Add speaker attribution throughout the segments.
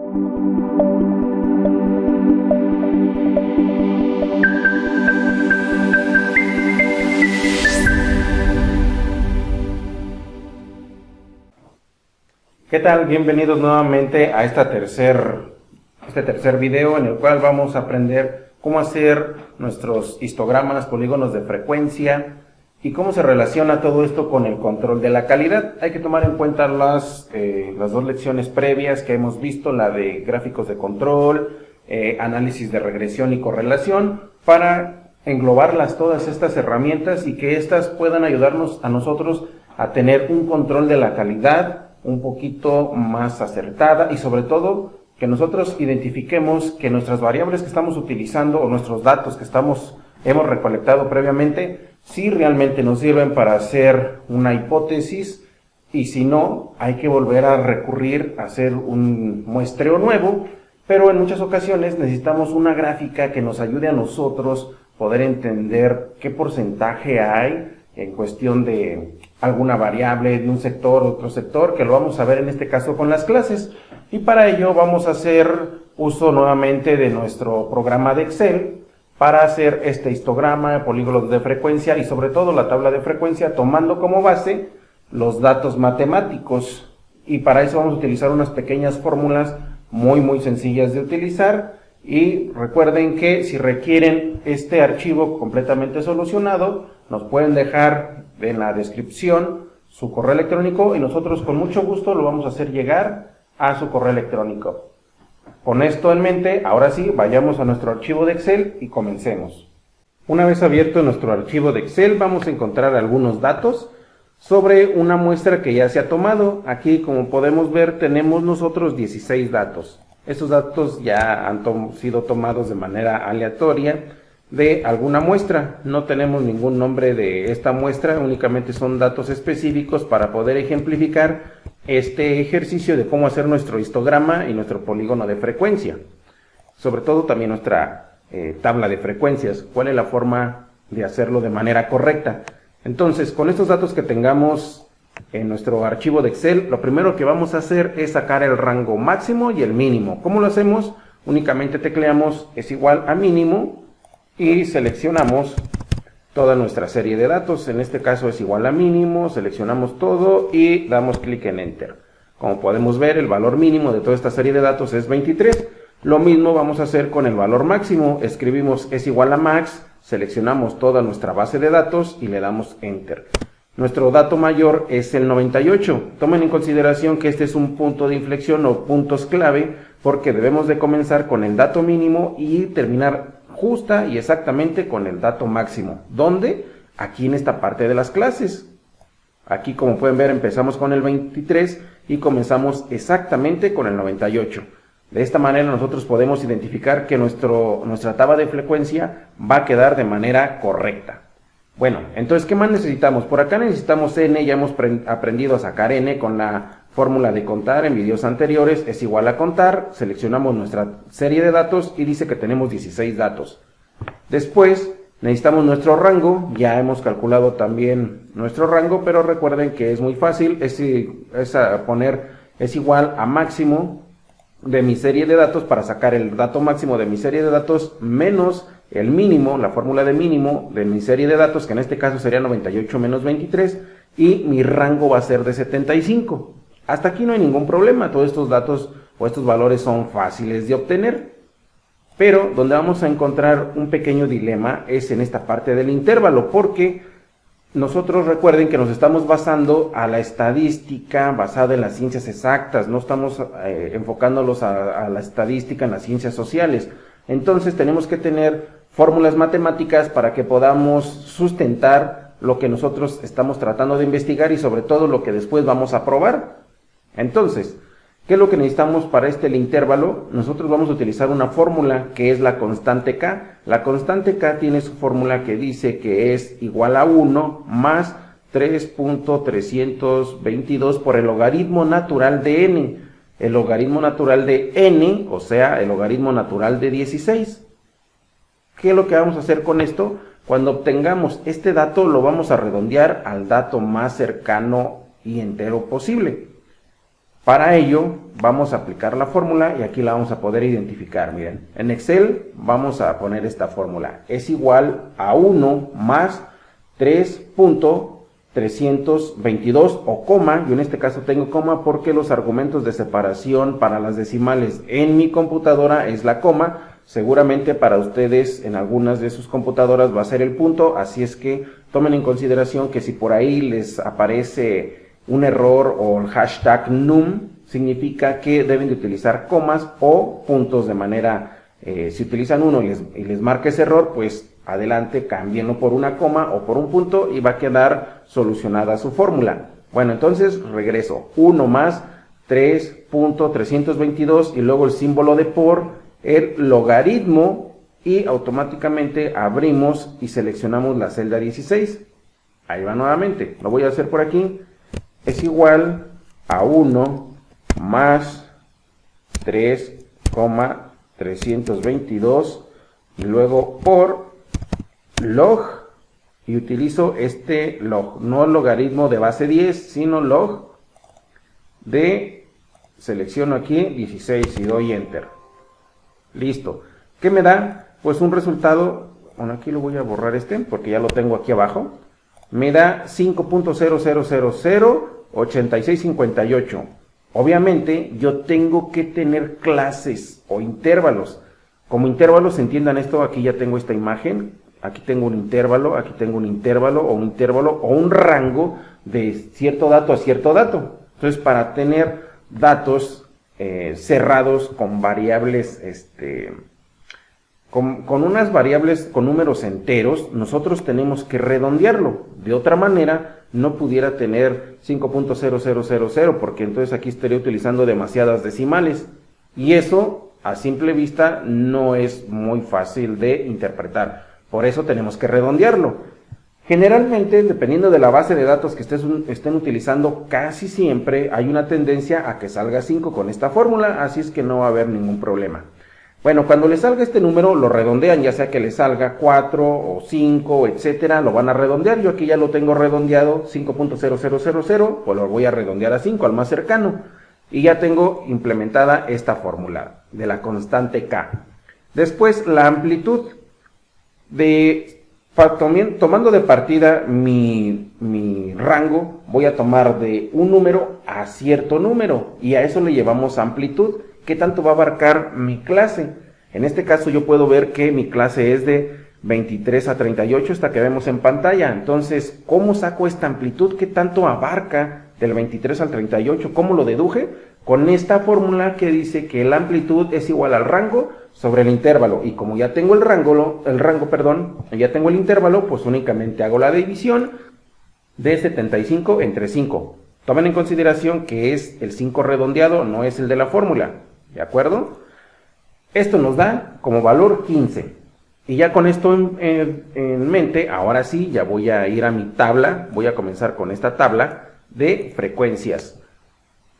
Speaker 1: ¿Qué tal? Bienvenidos nuevamente a este tercer video en el cual vamos a aprender cómo hacer nuestros histogramas, polígonos de frecuencia y cómo se relaciona todo esto con el control de la calidad. Hay que tomar en cuenta las dos lecciones previas que hemos visto, la de gráficos de control, análisis de regresión y correlación, para englobarlas todas estas herramientas y que éstas puedan ayudarnos a nosotros a tener un control de la calidad un poquito más acertada y sobre todo que nosotros identifiquemos que nuestras variables que estamos utilizando o nuestros datos que hemos recolectado previamente sí realmente nos sirven para hacer una hipótesis, y si no, hay que volver a recurrir a hacer un muestreo nuevo, pero en muchas ocasiones necesitamos una gráfica que nos ayude a nosotros poder entender qué porcentaje hay en cuestión de alguna variable de un sector o otro sector, que lo vamos a ver en este caso con las clases. Y para ello vamos a hacer uso nuevamente de nuestro programa de Excel para hacer este histograma, polígonos de frecuencia y sobre todo la tabla de frecuencia, tomando como base los datos matemáticos. Y para eso vamos a utilizar unas pequeñas fórmulas muy sencillas de utilizar. Y recuerden que si requieren este archivo completamente solucionado, nos pueden dejar en la descripción su correo electrónico y nosotros con mucho gusto lo vamos a hacer llegar a su correo electrónico. Con esto en mente, ahora sí, vayamos a nuestro archivo de Excel y comencemos. Una vez abierto nuestro archivo de Excel, vamos a encontrar algunos datos sobre una muestra que ya se ha tomado. Aquí, como podemos ver, tenemos nosotros 16 datos. Estos datos ya han sido tomados de manera aleatoria de alguna muestra. No tenemos ningún nombre de esta muestra, únicamente son datos específicos para poder ejemplificar este ejercicio de cómo hacer nuestro histograma y nuestro polígono de frecuencia. Sobre todo también nuestra tabla de frecuencias, cuál es la forma de hacerlo de manera correcta. Entonces, con estos datos que tengamos en nuestro archivo de Excel, lo primero que vamos a hacer es sacar el rango máximo y el mínimo. ¿Cómo lo hacemos? Únicamente tecleamos es igual a mínimo y seleccionamos toda nuestra serie de datos. En este caso es igual a mínimo, seleccionamos todo y damos clic en Enter. Como podemos ver, el valor mínimo de toda esta serie de datos es 23. Lo mismo vamos a hacer con el valor máximo. Escribimos es igual a max, seleccionamos toda nuestra base de datos y le damos Enter. Nuestro dato mayor es el 98. Tomen en consideración que este es un punto de inflexión o puntos clave, porque debemos de comenzar con el dato mínimo y terminar justa y exactamente con el dato máximo. ¿Dónde? Aquí en esta parte de las clases. Aquí, como pueden ver, empezamos con el 23 y comenzamos exactamente con el 98. De esta manera nosotros podemos identificar que nuestra tabla de frecuencia va a quedar de manera correcta. Bueno, entonces, ¿qué más necesitamos? Por acá necesitamos n, ya hemos aprendido a sacar n con la fórmula de contar en videos anteriores, es igual a contar, seleccionamos nuestra serie de datos y dice que tenemos 16 datos. Después necesitamos nuestro rango, ya hemos calculado también nuestro rango, pero recuerden que es muy fácil, es igual a máximo de mi serie de datos para sacar el dato máximo de mi serie de datos menos el mínimo, la fórmula de mínimo de mi serie de datos, que en este caso sería 98 menos 23, y mi rango va a ser de 75. Hasta aquí no hay ningún problema, todos estos datos o estos valores son fáciles de obtener. Pero donde vamos a encontrar un pequeño dilema es en esta parte del intervalo, porque nosotros recuerden que nos estamos basando a la estadística basada en las ciencias exactas, no estamos enfocándolos a la estadística en las ciencias sociales. Entonces tenemos que tener fórmulas matemáticas para que podamos sustentar lo que nosotros estamos tratando de investigar y sobre todo lo que después vamos a probar. Entonces, ¿qué es lo que necesitamos para este intervalo? Nosotros vamos a utilizar una fórmula que es la constante K. La constante K tiene su fórmula que dice que es igual a 1 más 3.322 por el logaritmo natural de n. El logaritmo natural de n, o sea, el logaritmo natural de 16. ¿Qué es lo que vamos a hacer con esto? Cuando obtengamos este dato, lo vamos a redondear al dato más cercano y entero posible. Para ello vamos a aplicar la fórmula y aquí la vamos a poder identificar. Miren, en Excel vamos a poner esta fórmula. Es igual a 1 más 3.322 o coma. Yo en este caso tengo coma porque los argumentos de separación para las decimales en mi computadora es la coma. Seguramente para ustedes en algunas de sus computadoras va a ser el punto, así es que tomen en consideración que si por ahí les aparece un error o el hashtag num, significa que deben de utilizar comas o puntos de manera, si utilizan uno y les marca ese error, pues adelante, cámbienlo por una coma o por un punto y va a quedar solucionada su fórmula. Bueno, entonces regreso, 1 más 3.322 y luego el símbolo de por, el logaritmo y automáticamente abrimos y seleccionamos la celda 16. Ahí va nuevamente, lo voy a hacer por aquí. Es igual a 1 más 3.322 y luego por log, y utilizo este log, no logaritmo de base 10, sino log de, selecciono aquí 16 y doy enter. Listo. ¿Qué me da? Pues un resultado, bueno, aquí lo voy a borrar porque ya lo tengo aquí abajo. Me da 5.00008658. Obviamente yo tengo que tener clases o intervalos. Como intervalos, entiendan esto, aquí ya tengo esta imagen. Aquí tengo un intervalo, aquí tengo un intervalo o un rango de cierto dato a cierto dato. Entonces, para tener datos cerrados con variables, con unas variables con números enteros, nosotros tenemos que redondearlo. De otra manera, no pudiera tener 5.0000 porque entonces aquí estaría utilizando demasiadas decimales. Y eso, a simple vista, no es muy fácil de interpretar. Por eso tenemos que redondearlo. Generalmente, dependiendo de la base de datos que estén utilizando, casi siempre hay una tendencia a que salga 5 con esta fórmula, así es que no va a haber ningún problema. Bueno, cuando le salga este número, lo redondean, ya sea que le salga 4 o 5, etcétera, lo van a redondear. Yo aquí ya lo tengo redondeado, 5.0000, pues lo voy a redondear a 5, al más cercano. Y ya tengo implementada esta fórmula de la constante K. Después, la amplitud tomando de partida mi rango, voy a tomar de un número a cierto número y a eso le llevamos amplitud. ¿Qué tanto va a abarcar mi clase? En este caso yo puedo ver que mi clase es de 23 a 38, esta que vemos en pantalla. Entonces, ¿cómo saco esta amplitud? ¿Qué tanto abarca del 23 al 38? ¿Cómo lo deduje? Con esta fórmula que dice que la amplitud es igual al rango sobre el intervalo, y como ya tengo ya tengo el intervalo, pues únicamente hago la división de 75 entre 5. Tomen en consideración que es el 5 redondeado, no es el de la fórmula, ¿de acuerdo? Esto nos da como valor 15. Y ya con esto en mente, ahora sí, ya voy a ir a mi tabla, voy a comenzar con esta tabla de frecuencias.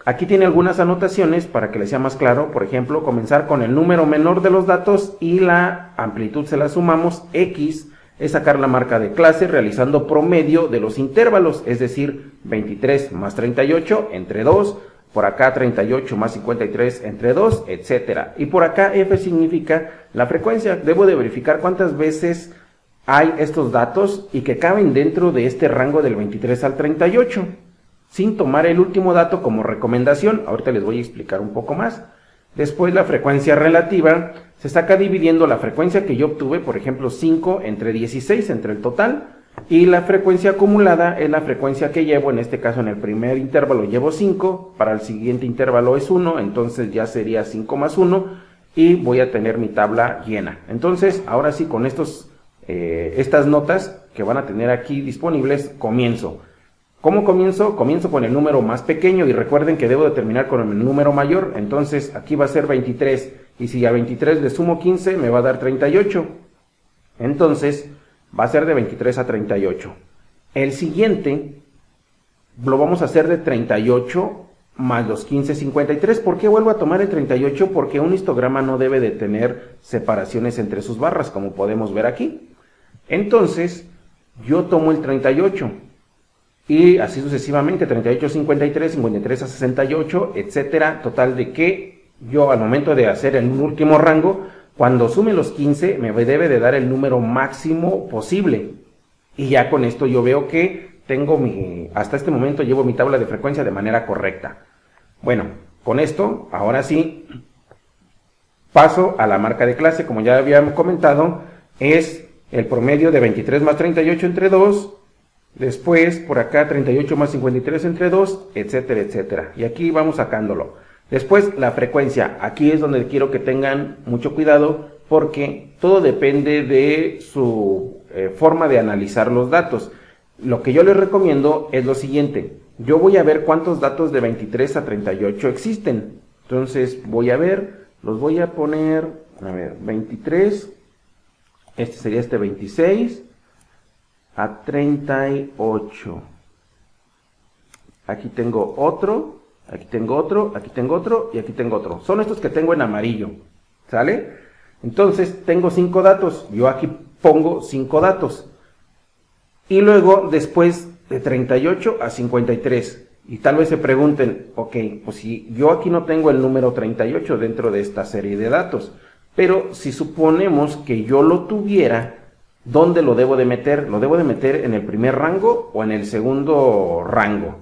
Speaker 1: Aquí tiene algunas anotaciones para que les sea más claro. Por ejemplo, comenzar con el número menor de los datos y la amplitud se la sumamos. X es sacar la marca de clase realizando promedio de los intervalos, es decir, 23 más 38 entre 2, por acá 38 más 53 entre 2, etcétera. Y por acá F significa la frecuencia. Debo de verificar cuántas veces hay estos datos y que caben dentro de este rango del 23 al 38. Sin tomar el último dato como recomendación. Ahorita les voy a explicar un poco más. Después la frecuencia relativa se saca dividiendo la frecuencia que yo obtuve, por ejemplo 5 entre 16 entre el total, y la frecuencia acumulada es la frecuencia que llevo, en este caso en el primer intervalo llevo 5, para el siguiente intervalo es 1, entonces ya sería 5 más 1 y voy a tener mi tabla llena. Entonces ahora sí, con estas notas que van a tener aquí disponibles, comienzo. ¿Cómo comienzo? Comienzo con el número más pequeño y recuerden que debo de terminar con el número mayor. Entonces aquí va a ser 23 y si a 23 le sumo 15 me va a dar 38. Entonces va a ser de 23 a 38. El siguiente lo vamos a hacer de 38 más los 15, 53. ¿Por qué vuelvo a tomar el 38? Porque un histograma no debe de tener separaciones entre sus barras, como podemos ver aquí. Entonces yo tomo el 38. y así sucesivamente, 38 a 53, 53 a 68, etcétera, total de que yo al momento de hacer el último rango, cuando sume los 15, me debe de dar el número máximo posible, y ya con esto yo veo que tengo hasta este momento llevo mi tabla de frecuencia de manera correcta. Bueno, con esto, ahora sí, paso a la marca de clase. Como ya habíamos comentado, es el promedio de 23 más 38 entre 2, después por acá 38 más 53 entre 2, etcétera, etcétera. Y aquí vamos sacándolo. Después la frecuencia, aquí es donde quiero que tengan mucho cuidado porque todo depende de su forma de analizar los datos. Lo que yo les recomiendo es lo siguiente. Yo voy a ver cuántos datos de 23 a 38 existen. Entonces voy a ver, los voy a poner, a ver, 23, este sería este 26 a 38. Aquí tengo otro, aquí tengo otro, aquí tengo otro y aquí tengo otro. Son estos que tengo en amarillo, ¿sale? Entonces tengo 5 datos, yo aquí pongo 5 datos. Y luego después de 38 a 53. Y tal vez se pregunten, ok, pues si yo aquí no tengo el número 38 dentro de esta serie de datos, pero si suponemos que yo lo tuviera, ¿dónde lo debo de meter? ¿Lo debo de meter en el primer rango o en el segundo rango?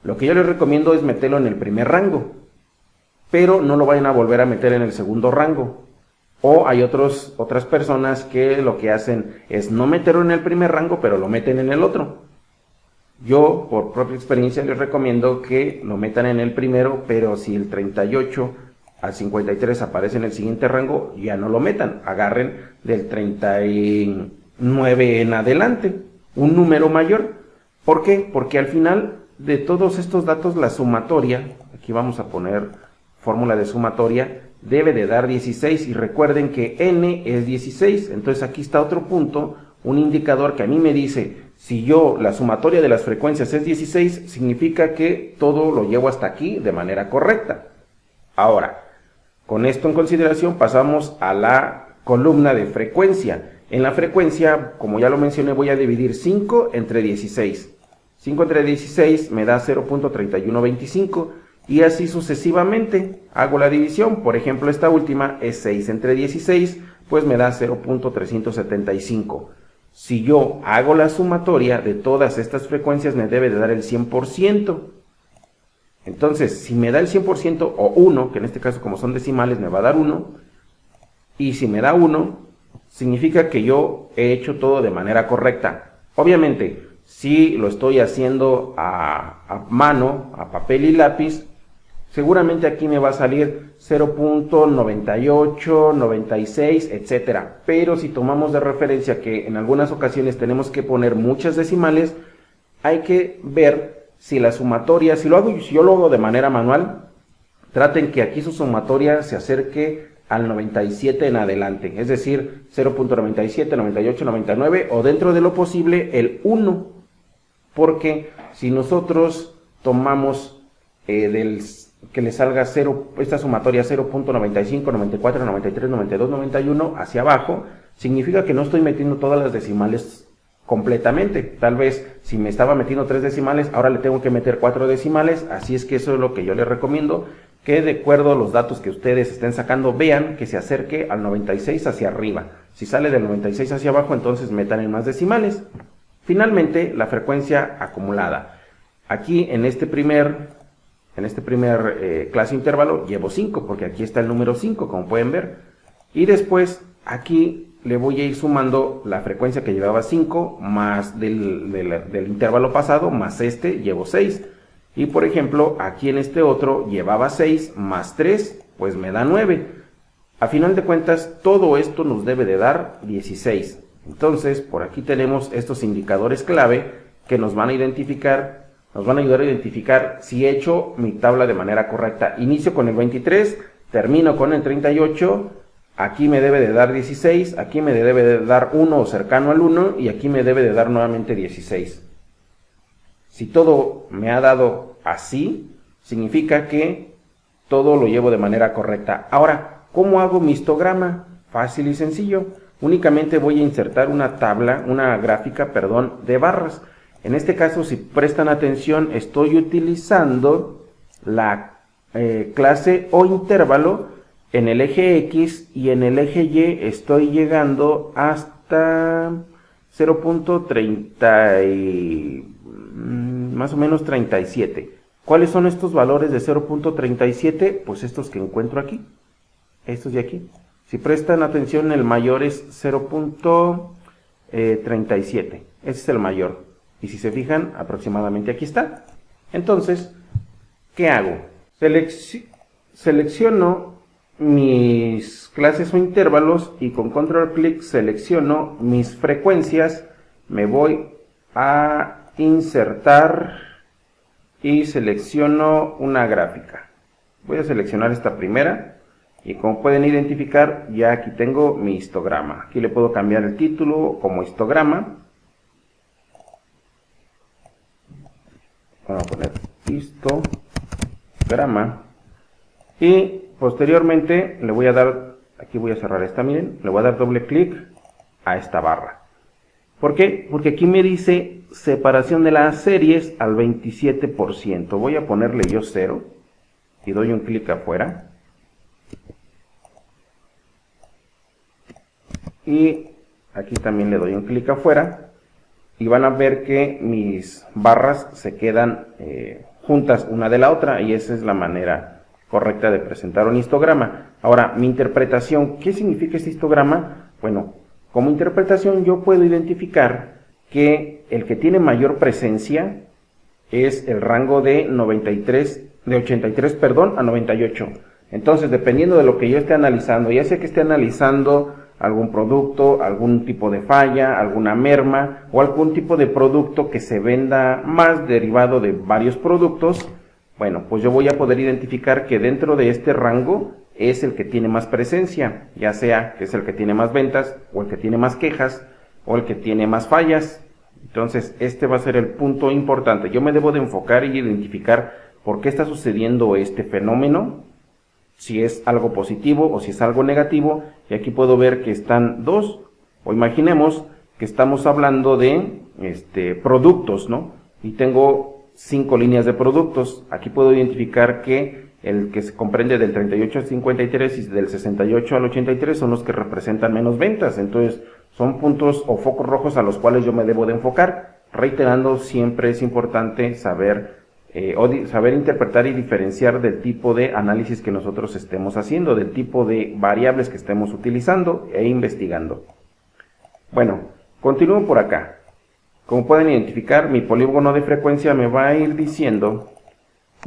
Speaker 1: Lo que yo les recomiendo es meterlo en el primer rango, pero no lo vayan a volver a meter en el segundo rango. O hay otras personas que lo que hacen es no meterlo en el primer rango, pero lo meten en el otro. Yo, por propia experiencia, les recomiendo que lo metan en el primero, pero si el 38 al 53 aparece en el siguiente rango, ya no lo metan. Agarren del 39 en adelante, un número mayor. ¿Por qué? Porque al final de todos estos datos, la sumatoria, aquí vamos a poner fórmula de sumatoria, debe de dar 16 y recuerden que n es 16, entonces aquí está otro punto, un indicador que a mí me dice, si yo la sumatoria de las frecuencias es 16, significa que todo lo llevo hasta aquí de manera correcta. Ahora, con esto en consideración pasamos a la columna de frecuencia. En la frecuencia, como ya lo mencioné, voy a dividir 5 entre 16. 5 entre 16 me da 0.3125. Y así sucesivamente hago la división. Por ejemplo, esta última es 6 entre 16, pues me da 0.375. Si yo hago la sumatoria de todas estas frecuencias, me debe de dar el 100%. Entonces, si me da el 100% o 1, que en este caso como son decimales me va a dar 1, y si me da 1, significa que yo he hecho todo de manera correcta. Obviamente, si lo estoy haciendo a mano, a papel y lápiz, seguramente aquí me va a salir 0.98, 96, etcétera. Pero si tomamos de referencia que en algunas ocasiones tenemos que poner muchas decimales, hay que ver si la sumatoria, si yo lo hago de manera manual, traten que aquí su sumatoria se acerque al 97 en adelante, es decir, 0.97, 98, 99 o dentro de lo posible el 1, porque si nosotros tomamos que le salga 0, esta sumatoria 0.95, 94, 93, 92, 91 hacia abajo, significa que no estoy metiendo todas las decimales completamente. Tal vez si me estaba metiendo 3 decimales, ahora le tengo que meter 4 decimales, así es que eso es lo que yo les recomiendo, que de acuerdo a los datos que ustedes estén sacando, vean que se acerque al 96 hacia arriba. Si sale del 96 hacia abajo, entonces metan en más decimales. Finalmente, la frecuencia acumulada. Aquí en este primer clase intervalo llevo 5, porque aquí está el número 5, como pueden ver. Y después aquí le voy a ir sumando la frecuencia que llevaba 5, más del intervalo pasado, más este, llevo 6. Y por ejemplo, aquí en este otro llevaba 6, más 3, pues me da 9. A final de cuentas, todo esto nos debe de dar 16. Entonces, por aquí tenemos estos indicadores clave que nos van a identificar, nos van a ayudar a identificar si he hecho mi tabla de manera correcta. Inicio con el 23, termino con el 38, aquí me debe de dar 16, aquí me debe de dar 1 o cercano al 1 y aquí me debe de dar nuevamente 16. Si todo me ha dado así, significa que todo lo llevo de manera correcta. Ahora, ¿cómo hago mi histograma? Fácil y sencillo. Únicamente voy a insertar una gráfica de barras. En este caso, si prestan atención, estoy utilizando la clase o intervalo en el eje X, y en el eje Y estoy llegando hasta 0.30 más o menos 37. ¿Cuáles son estos valores de 0.37? Pues estos que encuentro aquí, estos de aquí. Si prestan atención, el mayor es 0.37, ese es el mayor, y si se fijan, aproximadamente aquí está. Entonces, ¿qué hago? Selecciono mis clases o intervalos y con control clic selecciono mis frecuencias, me voy a insertar y selecciono una gráfica. Voy a seleccionar esta primera y como pueden identificar, ya aquí tengo mi histograma. Aquí le puedo cambiar el título como histograma. Vamos a poner histograma. Y posteriormente le voy a dar, aquí voy a cerrar esta, miren, le voy a dar doble clic a esta barra. ¿Por qué? Porque aquí me dice separación de las series al 27%. Voy a ponerle yo 0 y doy un clic afuera. Y aquí también le doy un clic afuera. Y van a ver que mis barras se quedan juntas una de la otra, y esa es la manera correcta de presentar un histograma. Ahora, mi interpretación, ¿qué significa este histograma? Bueno, como interpretación yo puedo identificar que el que tiene mayor presencia es el rango de 83 a 98. Entonces, dependiendo de lo que yo esté analizando, ya sea que esté analizando algún producto, algún tipo de falla, alguna merma o algún tipo de producto que se venda más derivado de varios productos, bueno, pues yo voy a poder identificar que dentro de este rango es el que tiene más presencia, ya sea que es el que tiene más ventas, o el que tiene más quejas, o el que tiene más fallas. Entonces, este va a ser el punto importante. Yo me debo de enfocar y identificar por qué está sucediendo este fenómeno, si es algo positivo o si es algo negativo, y aquí puedo ver que están dos, o imaginemos que estamos hablando de productos, ¿no? Y tengo 5 líneas de productos. Aquí puedo identificar que el que se comprende del 38 al 53 y del 68 al 83 son los que representan menos ventas. Entonces, son puntos o focos rojos a los cuales yo me debo de enfocar. Reiterando, siempre es importante saber interpretar y diferenciar del tipo de análisis que nosotros estemos haciendo, del tipo de variables que estemos utilizando e investigando. Bueno, continúo por acá. Como pueden identificar, mi polígono de frecuencia me va a ir diciendo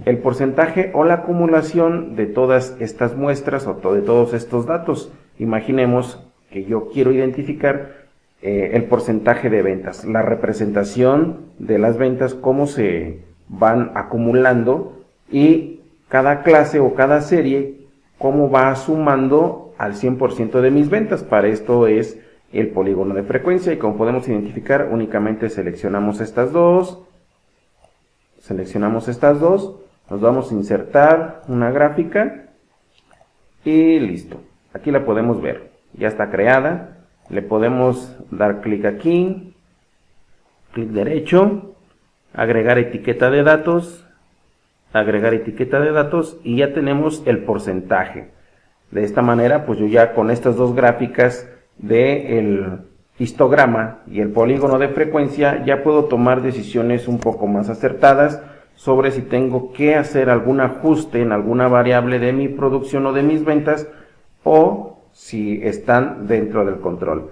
Speaker 1: el porcentaje o la acumulación de todas estas muestras o de todos estos datos. Imaginemos que yo quiero identificar el porcentaje de ventas, la representación de las ventas, cómo se van acumulando, y cada clase o cada serie cómo va sumando al 100% de mis ventas. Para esto es el polígono de frecuencia, y como podemos identificar, únicamente seleccionamos estas dos, nos vamos a insertar una gráfica y listo. Aquí la podemos ver, ya está creada. Le podemos dar clic aquí, clic derecho, agregar etiqueta de datos, y ya tenemos el porcentaje. De esta manera, pues yo ya con estas dos gráficas del histograma y el polígono de frecuencia ya puedo tomar decisiones un poco más acertadas sobre si tengo que hacer algún ajuste en alguna variable de mi producción o de mis ventas, o si están dentro del control.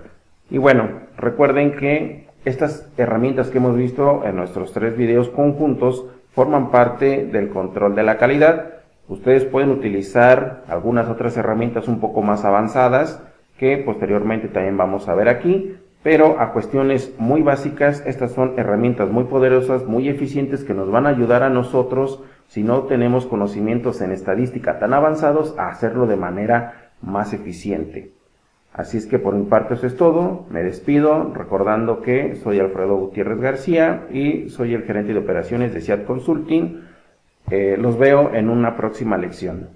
Speaker 1: Y bueno, recuerden que estas herramientas que hemos visto en nuestros 3 videos conjuntos forman parte del control de la calidad. Ustedes pueden utilizar algunas otras herramientas un poco más avanzadas que posteriormente también vamos a ver aquí, pero a cuestiones muy básicas, estas son herramientas muy poderosas, muy eficientes, que nos van a ayudar a nosotros, si no tenemos conocimientos en estadística tan avanzados, a hacerlo de manera más eficiente. Así es que por mi parte eso es todo. Me despido recordando que soy Alfredo Gutiérrez García y soy el gerente de operaciones de SEAT Consulting. Los veo en una próxima lección.